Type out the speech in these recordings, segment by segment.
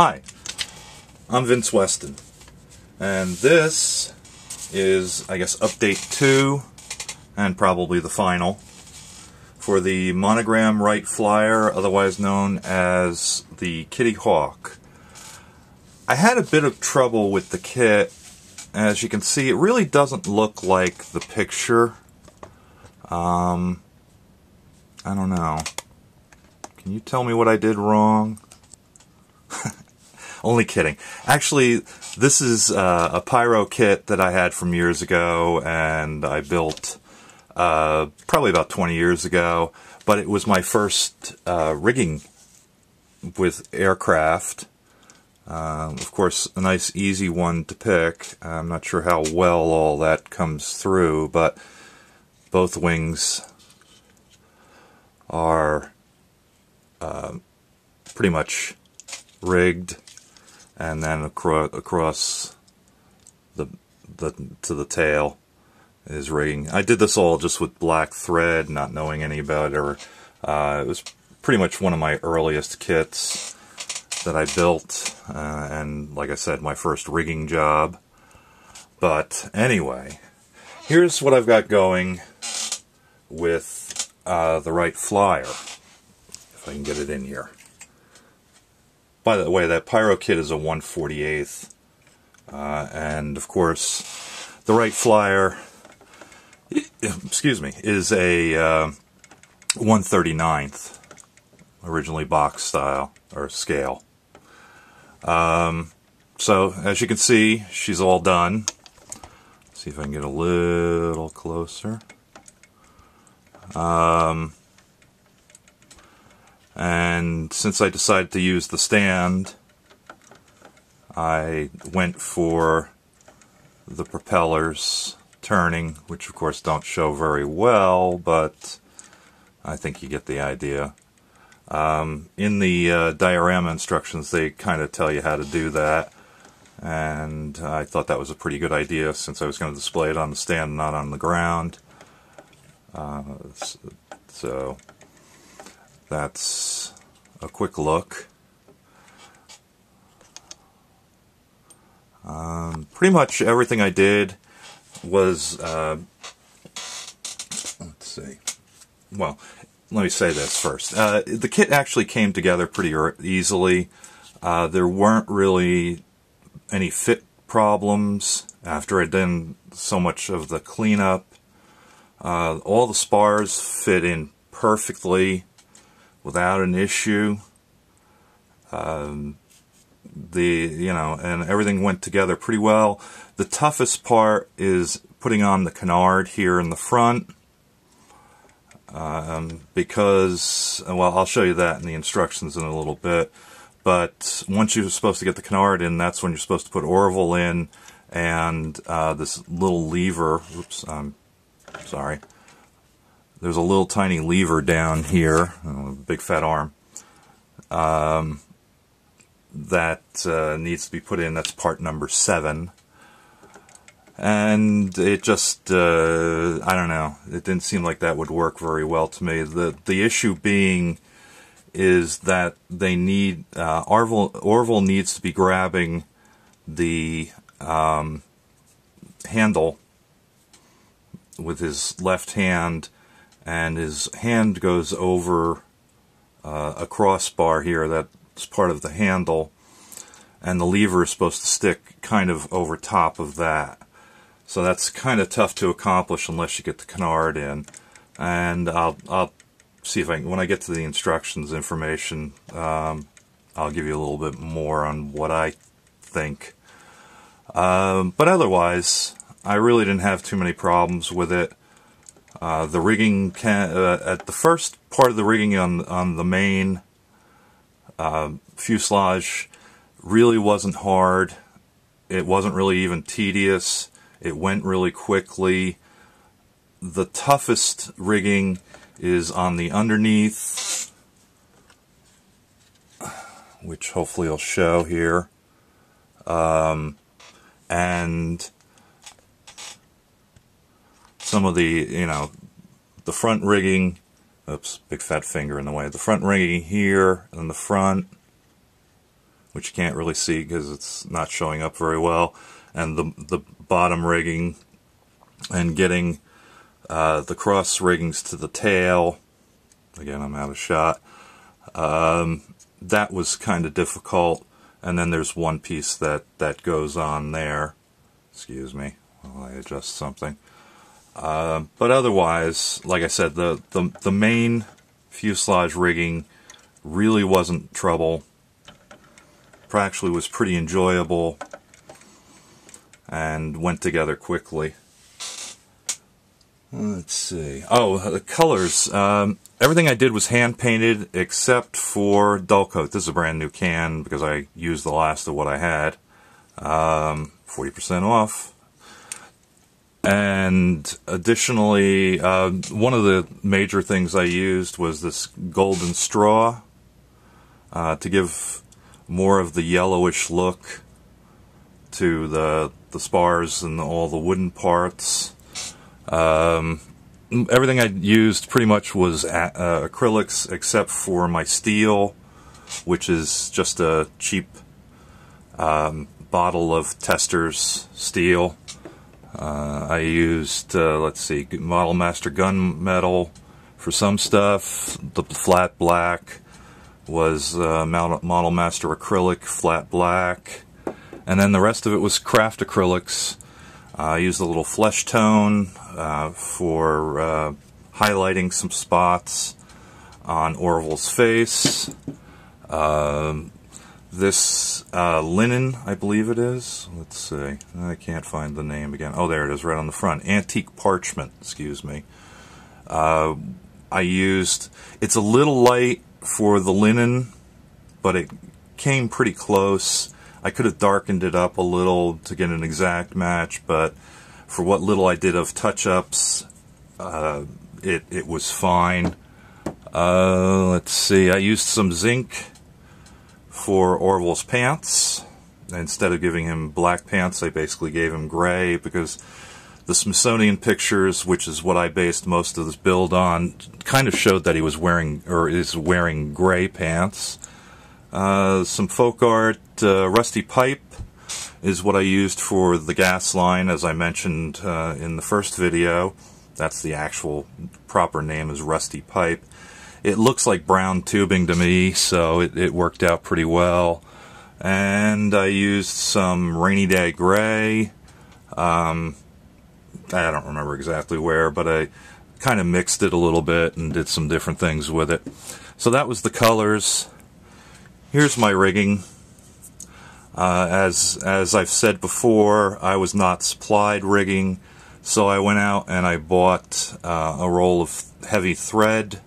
Hi, I'm Vince Weston, and this is, I guess, update 2, and probably the final, for the Monogram Wright Flyer, otherwise known as the Kitty Hawk. I had a bit of trouble with the kit. As you can see, it really doesn't look like the picture. I don't know. Can you tell me what I did wrong? Only kidding. Actually, this is a pyro kit that I had from years ago, and I built probably about 20 years ago, but it was my first rigging with aircraft. Of course, a nice easy one to pick. I'm not sure how well all that comes through, but both wings are pretty much rigged, and then across to the tail is rigging. I did this all just with black thread, not knowing any about it. It was pretty much one of my earliest kits that I built, and like I said, my first rigging job. But anyway, here's what I've got going with the Wright Flyer, if I can get it in here. By the way, that pyro kit is a 1/48th, and of course, the Wright Flyer, excuse me, is a 1/39th, originally box style or scale. So as you can see, she's all done. Let's see if I can get a little closer. And since I decided to use the stand, I went for the propellers turning, which of course don't show very well, but I think you get the idea. In the diorama instructions, they kind of tell you how to do that, and I thought that was a pretty good idea since I was going to display it on the stand, not on the ground. So that's a quick look. Pretty much everything I did was, let's see, well, let me say this first. The kit actually came together pretty easily. There weren't really any fit problems after I'd done so much of the cleanup. All the spars fit in perfectly without an issue. And everything went together pretty well. The toughest part is putting on the canard here in the front. Because, well, I'll show you that in the instructions in a little bit, but once you're supposed to get the canard in, that's when you're supposed to put Orville in, and this little lever, oops, sorry, there's a little tiny lever down here, big fat arm, that needs to be put in. That's part number 7. And it just, I don't know, it didn't seem like that would work very well to me. The issue being is that they need, Orville needs to be grabbing the handle with his left hand, and his hand goes over a crossbar here that's part of the handle, and the lever is supposed to stick kind of over top of that. So that's kind of tough to accomplish unless you get the canard in. And I'll see if I can, when I get to the instructions information, I'll give you a little bit more on what I think. But otherwise, I really didn't have too many problems with it. The rigging, at the first part of the rigging on the main fuselage really wasn't hard. It wasn't really even tedious. It went really quickly. The toughest rigging is on the underneath, which hopefully will show here. And some of the, the front rigging, oops, big fat finger in the way. The front rigging here and the front, which you can't really see because it's not showing up very well, and the bottom rigging, and getting the cross riggings to the tail. Again, I'm out of shot. That was kind of difficult, and then there's one piece that goes on there. Excuse me while I adjust something. But otherwise, like I said, the main fuselage rigging really wasn't trouble. Actually was pretty enjoyable and went together quickly. Let's see. Oh, the colors. Everything I did was hand painted except for dull coat. This is a brand new can because I used the last of what I had. 40% off. And additionally, one of the major things I used was this golden straw to give more of the yellowish look to the spars and all the wooden parts. Everything I used pretty much was acrylics except for my steel, which is just a cheap bottle of Tester's steel. I used, let's see, Model Master gunmetal for some stuff. The flat black was Model Master acrylic flat black. And then the rest of it was craft acrylics. I used a little flesh tone for highlighting some spots on Orville's face. This linen, I believe it is. Let's see. I can't find the name again. Oh, there it is, right on the front. Antique parchment, excuse me. I used... It's a little light for the linen, but it came pretty close. I could have darkened it up a little to get an exact match, but for what little I did of touch-ups, it was fine. Let's see. I used some zinc for Orville's pants. Instead of giving him black pants, I basically gave him gray because the Smithsonian pictures, which is what I based most of this build on, kind of showed that he was wearing, or is wearing, gray pants. Some folk art. Rusty pipe is what I used for the gas line, as I mentioned in the first video. That's the actual proper name, is rusty pipe. It looks like brown tubing to me, so it worked out pretty well. And I used some rainy day gray. I don't remember exactly where, but I kind of mixed it a little bit and did some different things with it. So that was the colors. Here's my rigging. As I've said before, I was not supplied rigging, so I went out and I bought a roll of heavy thread,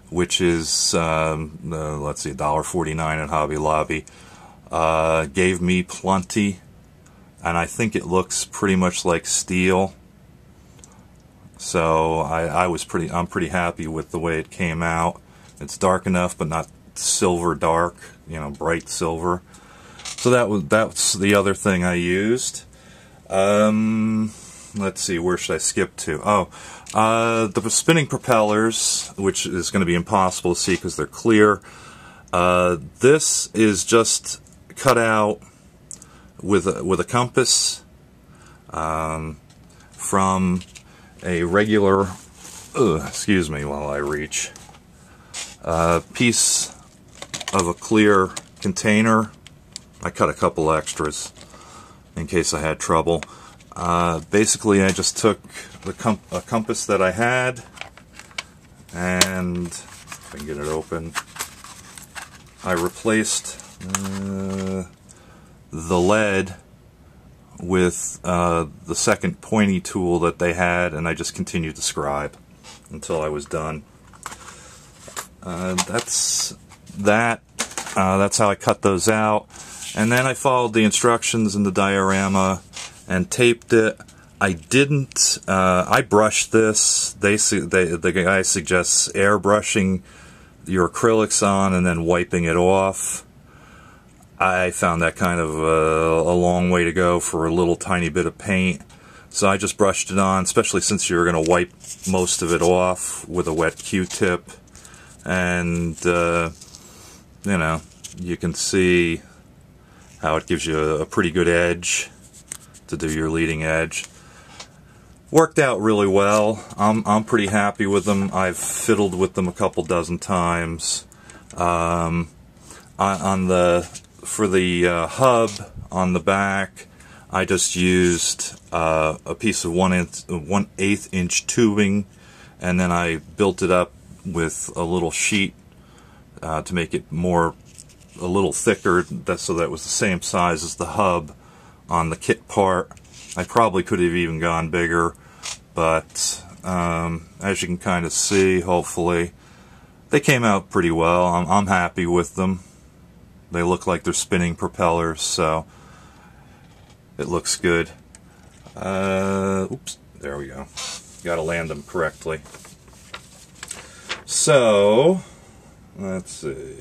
which is, let's see, $1.49 at Hobby Lobby. Gave me plenty, and I think it looks pretty much like steel. So I'm pretty happy with the way it came out. It's dark enough, but not silver dark, you know, bright silver. So that's the other thing I used. Let's see, where should I skip to? Oh, the spinning propellers, which is going to be impossible to see because they're clear. This is just cut out with a compass from a regular, excuse me while I reach, piece of a clear container. I cut a couple extras in case I had trouble. Basically, I just took a compass that I had, and if I can get it open, I replaced the lead with the second pointy tool that they had, and I just continued to scribe until I was done. That's how I cut those out. And then I followed the instructions in the diorama and taped it. I didn't, I brushed this. The guy suggests airbrushing your acrylics on and then wiping it off. I found that kind of a long way to go for a little tiny bit of paint. So I just brushed it on, especially since you're going to wipe most of it off with a wet Q-tip. And, you know, you can see how it gives you a pretty good edge to do your leading edge. Worked out really well. I'm pretty happy with them. I've fiddled with them a couple dozen times. For the hub on the back, I just used a piece of 1/8 inch tubing, and then I built it up with a little sheet to make it a little thicker, so that it was the same size as the hub on the kit part. I probably could have even gone bigger, but as you can kind of see, hopefully, they came out pretty well. I'm happy with them. They look like they're spinning propellers, so it looks good. Oops, there we go. Got to land them correctly. So, let's see.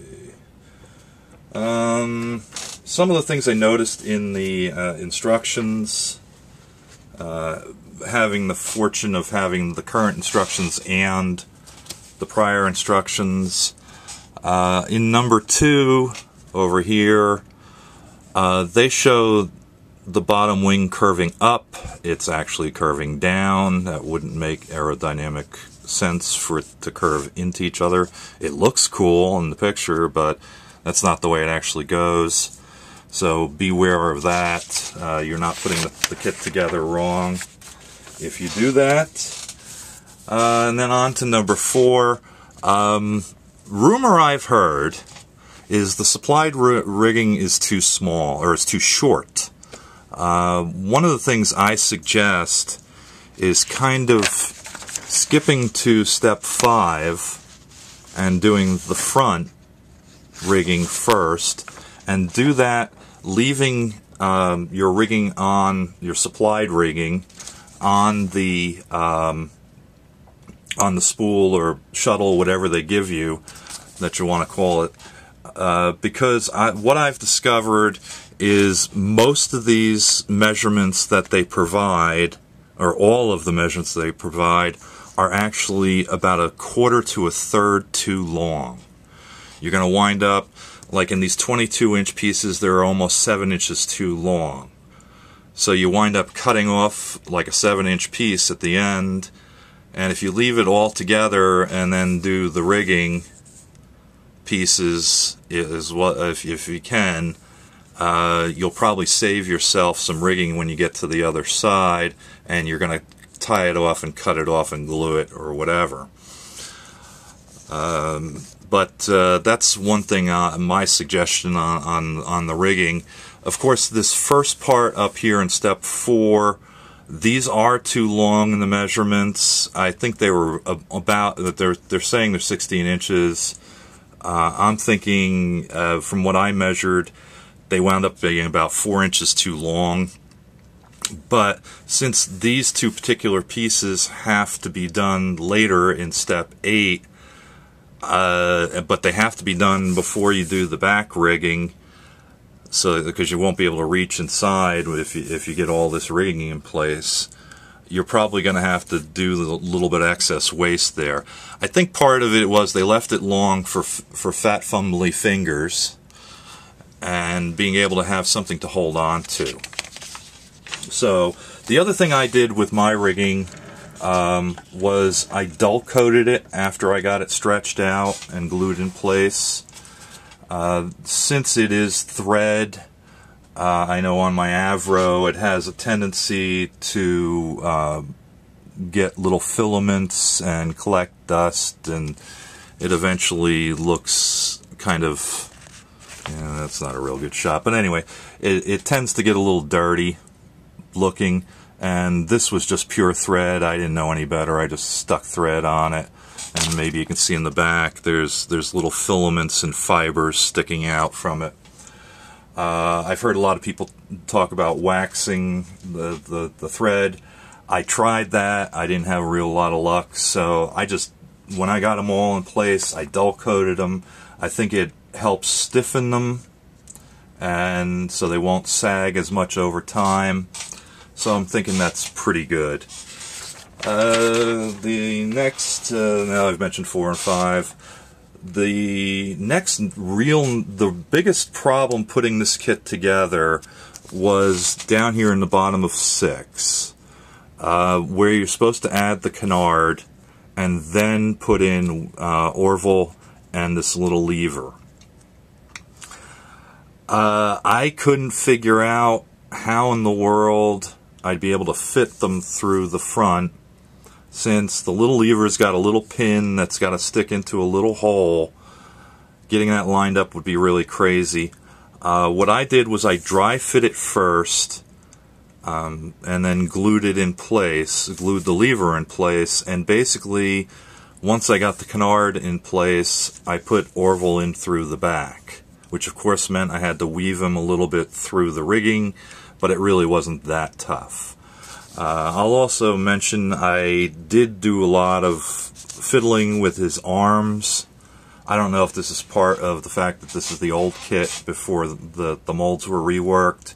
Some of the things I noticed in the instructions, having the fortune of having the current instructions and the prior instructions. In number 2 over here, they show the bottom wing curving up. It's actually curving down. That wouldn't make aerodynamic sense for it to curve into each other. It looks cool in the picture, but that's not the way it actually goes. So beware of that. You're not putting the kit together wrong if you do that. And then on to number 4. Rumor I've heard is the supplied rigging is too small, or it's too short. One of the things I suggest is kind of skipping to step 5 and doing the front rigging first, and do that leaving your rigging on, your supplied rigging on the spool or shuttle, whatever they give you that you want to call it, because what I've discovered is most of these measurements that they provide, or all of the measurements they provide, are actually about 1/4 to 1/3 too long. You're going to wind up, like in these 22-inch pieces, they're almost 7 inches too long. So you wind up cutting off like a 7-inch piece at the end, and if you leave it all together and then do the rigging pieces, if you can, you'll probably save yourself some rigging when you get to the other side, and you're going to tie it off and cut it off and glue it or whatever. But that's one thing, my suggestion on the rigging. Of course, this first part up here in step 4, these are too long in the measurements. I think they were they're saying they're 16 inches. I'm thinking, from what I measured, they wound up being about 4 inches too long. But since these two particular pieces have to be done later in step 8, but they have to be done before you do the back rigging, so because you won't be able to reach inside if you get all this rigging in place, you're probably going to have to do a little bit of excess waste there. I think part of it was they left it long for fat, fumbly fingers and being able to have something to hold on to. So the other thing I did with my rigging was I dull coated it after I got it stretched out and glued in place. Since it is thread, I know on my Avro it has a tendency to get little filaments and collect dust, and it eventually looks kind of, that's not a real good shot, but anyway, it tends to get a little dirty looking, and this was just pure thread. I didn't know any better. I just stuck thread on it, and maybe you can see in the back there's little filaments and fibers sticking out from it. I've heard a lot of people talk about waxing the thread. I tried that. I didn't have a real lot of luck, so when I got them all in place, I dull coated them. I think it helps stiffen them, and so they won't sag as much over time. So I'm thinking that's pretty good. The next, now I've mentioned 4 and 5. The biggest problem putting this kit together was down here in the bottom of 6, where you're supposed to add the canard and then put in Orville and this little lever. I couldn't figure out how in the world I'd be able to fit them through the front, since the little lever's got a little pin that's got to stick into a little hole. Getting that lined up would be really crazy. What I did was I dry fit it first, and then glued it in place, glued the lever in place, and basically once I got the canard in place, I put Orville in through the back, which of course meant I had to weave him a little bit through the rigging, but it really wasn't that tough. I'll also mention I did do a lot of fiddling with his arms. I don't know if this is part of the fact that this is the old kit before the molds were reworked,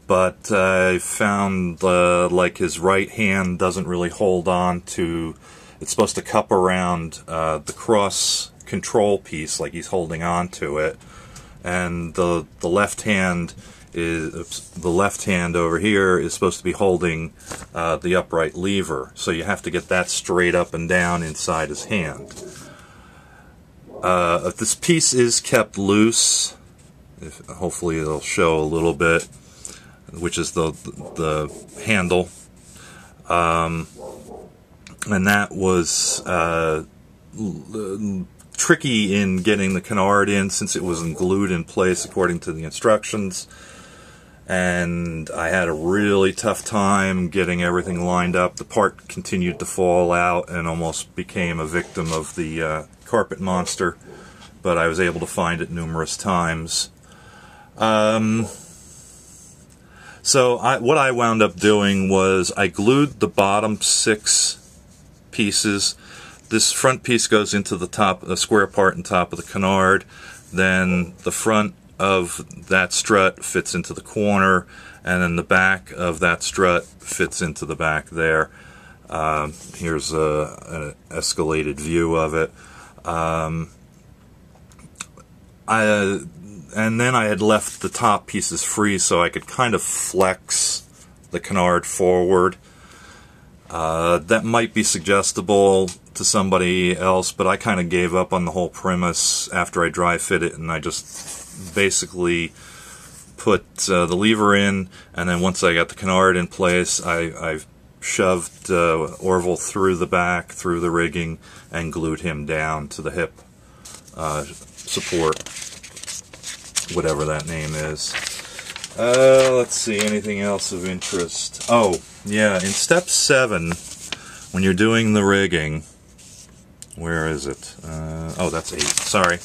but I found like his right hand doesn't really hold on to, it's supposed to cup around the cross control piece like he's holding on to it, and the left hand over here is supposed to be holding the upright lever, so you have to get that straight up and down inside his hand. This piece is kept loose, hopefully it'll show a little bit, which is the handle, and that was tricky in getting the canard in since it wasn't glued in place according to the instructions, and I had a really tough time getting everything lined up. The part continued to fall out and almost became a victim of the carpet monster, but I was able to find it numerous times. So what I wound up doing was I glued the bottom 6 pieces. This front piece goes into the top, the square part on top of the canard. Then the front of that strut fits into the corner, and then the back of that strut fits into the back there. Here's an escalated view of it. And then I had left the top pieces free so I could kind of flex the canard forward. That might be suggestible to somebody else, but I kind of gave up on the whole premise after I dry fit it, and I just basically put the lever in, and then once I got the canard in place, I shoved Orville through the back, through the rigging, and glued him down to the hip support, whatever that name is. Let's see, anything else of interest? Oh, yeah, in step 7, when you're doing the rigging, where is it? Oh, that's 8, sorry.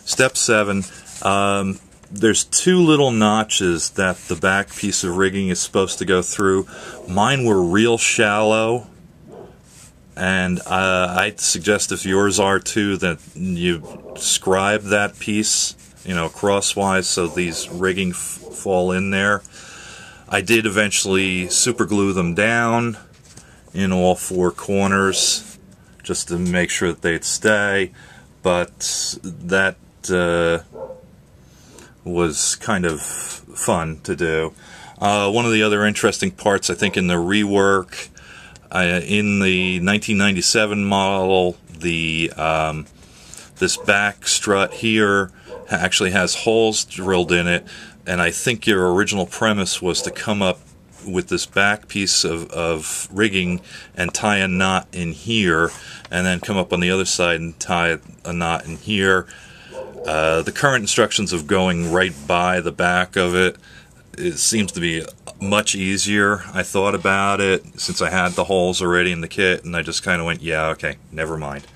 Step 7, there's 2 little notches that the back piece of rigging is supposed to go through. Mine were real shallow, and I'd suggest if yours are too that you scribe that piece, you know, crosswise so these rigging fall in there. I did eventually super glue them down in all 4 corners just to make sure that they'd stay, but that was kind of fun to do. One of the other interesting parts, I think, in the rework, in the 1997 model, this back strut here actually has holes drilled in it, and I think your original premise was to come up with this back piece of rigging and tie a knot in here, and then come up on the other side and tie a knot in here. The current instructions of going right by the back of it, it seems to be much easier. I thought about it since I had the holes already in the kit, and I just kind of went, yeah, okay, never mind.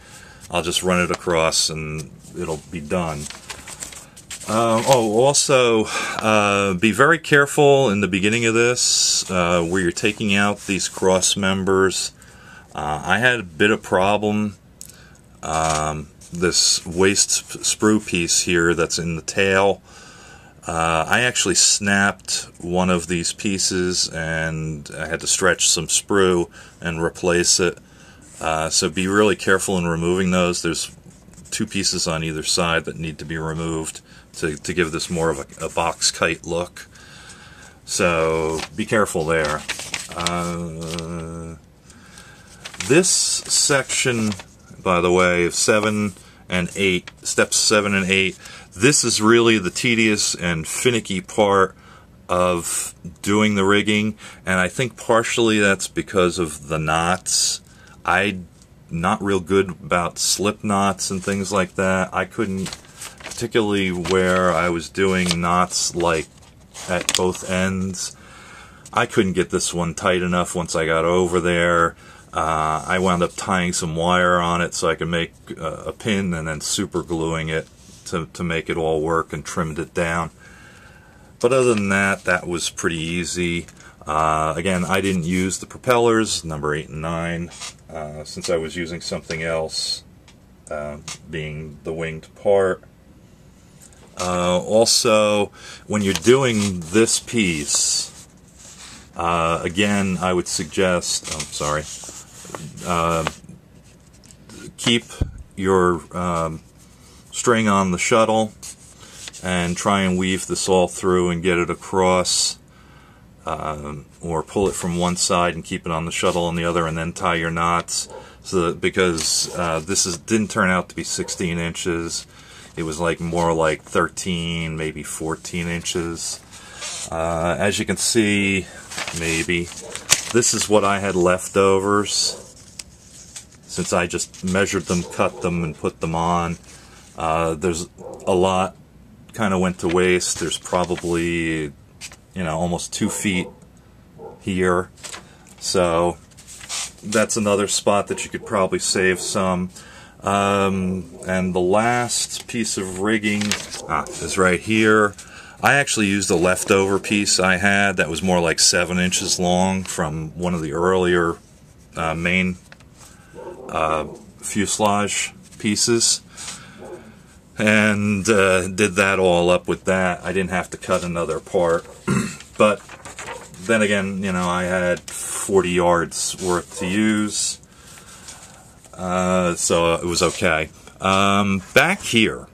I'll just run it across and it'll be done. Also, be very careful in the beginning of this, where you're taking out these cross members. I had a bit of problem. This waist sprue piece here that's in the tail, I actually snapped one of these pieces and I had to stretch some sprue and replace it. So be really careful in removing those. There's two pieces on either side that need to be removed to give this more of a box kite look. So be careful there. This section, by the way, of 7 and 8, steps 7 and 8, this is really the tedious and finicky part of doing the rigging, and I think partially that's because of the knots. I'm not real good about slip knots and things like that. I couldn't, particularly where I was doing knots like at both ends, I couldn't get this one tight enough once I got over there. I wound up tying some wire on it so I could make a pin and then super gluing it to make it all work and trimmed it down. But other than that, that was pretty easy. Again, I didn't use the propellers, number 8 and 9, since I was using something else, being the winged part. Also, when you're doing this piece, again, I would suggest, keep your string on the shuttle and try and weave this all through and get it across, or pull it from one side and keep it on the shuttle on the other, and then tie your knots. So that, because this didn't turn out to be 16 inches, it was more like 13, maybe 14 inches. As you can see, maybe, this is what I had leftovers, since I just measured them, cut them, and put them on. There's a lot kind of went to waste. There's probably, almost 2 feet here. So that's another spot that you could probably save some. And the last piece of rigging is right here. I actually used a leftover piece I had that was more like 7 inches long from one of the earlier main fuselage pieces, and did that all up with that. I didn't have to cut another part. But then again, I had 40 yards worth to use, so it was okay. Back here,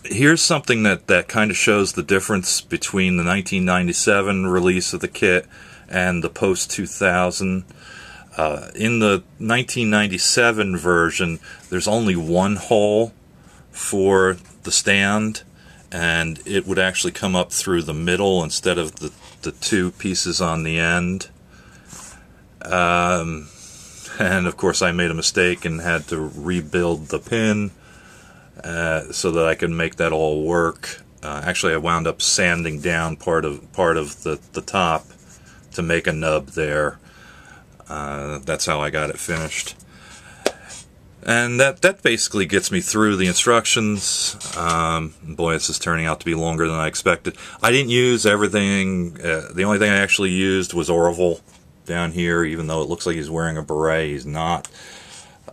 here's something that kind of shows the difference between the 1997 release of the kit and the post-2000. In the 1997 version, there's only one hole for the stand, and it would actually come up through the middle instead of the 2 pieces on the end. And of course I made a mistake and had to rebuild the pin so that I could make that all work. Actually, I wound up sanding down part of the top to make a nub there. That's how I got it finished. And that basically gets me through the instructions. Boy, this is turning out to be longer than I expected. I didn't use everything. The only thing I actually used was Orville down here, even though it looks like he's wearing a beret, he's not.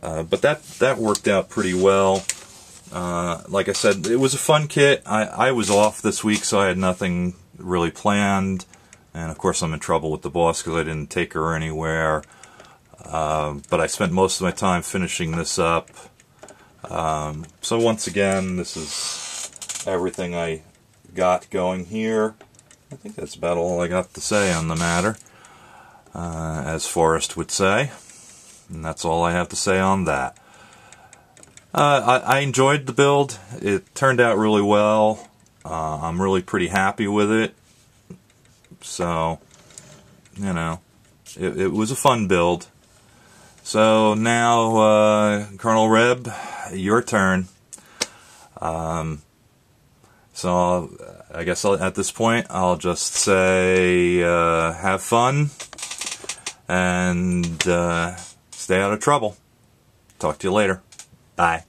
But that worked out pretty well. Like I said, it was a fun kit. I was off this week, so I had nothing really planned. And of course I'm in trouble with the boss because I didn't take her anywhere. But I spent most of my time finishing this up. So once again, this is everything I got going here. I think that's about all I got to say on the matter, as Forrest would say. And that's all I have to say on that. I enjoyed the build. It turned out really well. I'm really pretty happy with it. So, it was a fun build. So now, Colonel Reb, your turn. So I guess at this point I'll just say have fun and stay out of trouble. Talk to you later. Bye.